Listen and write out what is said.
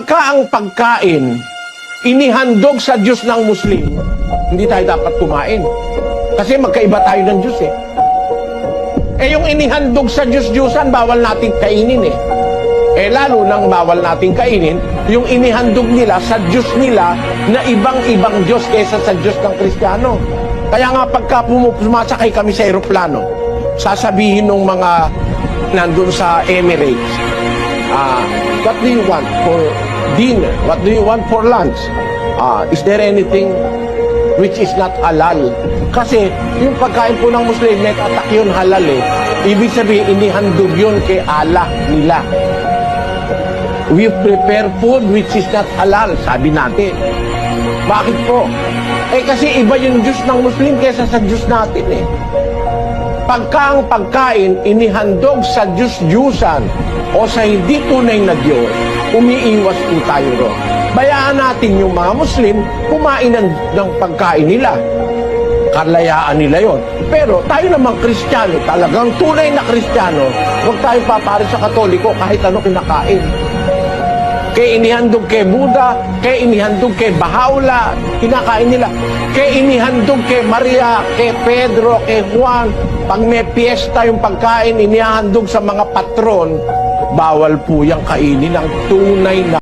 pagka ang pagkain inihandog sa Diyos ng Muslim, hindi tayo dapat kumain. Kasi magkaiba tayo ng Diyos eh. Yung inihandog sa Diyos-Diyusan, bawal nating kainin eh. Lalo nang bawal nating kainin, yung inihandog nila sa Diyos nila na ibang-ibang Diyos kaysa sa Diyos ng Kristiyano. Kaya nga pagka sumasakay kami sa eroplano, sasabihin ng mga nandun sa Emirates, what do you want for dinner? What do you want for lunch? Is there anything which is not halal? Kasi yung pagkain po ng Muslim, netatak yun halal eh. Ibig sabihin, inihandog yun kay Allah nila. We prepare food which is not halal, sabi natin. Bakit po? Kasi iba yung Diyos ng Muslim kaysa sa Diyos natin eh. Pagka ang pagkain inihandog sa Diyos-Diyusan o sa hindi tunay na Diyos, umiiwas po tayo ron. Bayaan natin yung mga Muslim kumain ng pagkain nila. Kalayaan nila yon. Pero tayo namang Kristiyano, talagang tunay na Kristiyano, huwag tayo papari sa Katoliko kahit ano kinakain. Kaya inihandog kay Buddha, kaya inihandog kay Bahá'u'lláh, kinakain nila. Kaya inihandog kay Maria, kay Pedro, kay Juan. Pag may piyesta yung pagkain, inihandog sa mga patron, bawal po yung kainin ng tunay na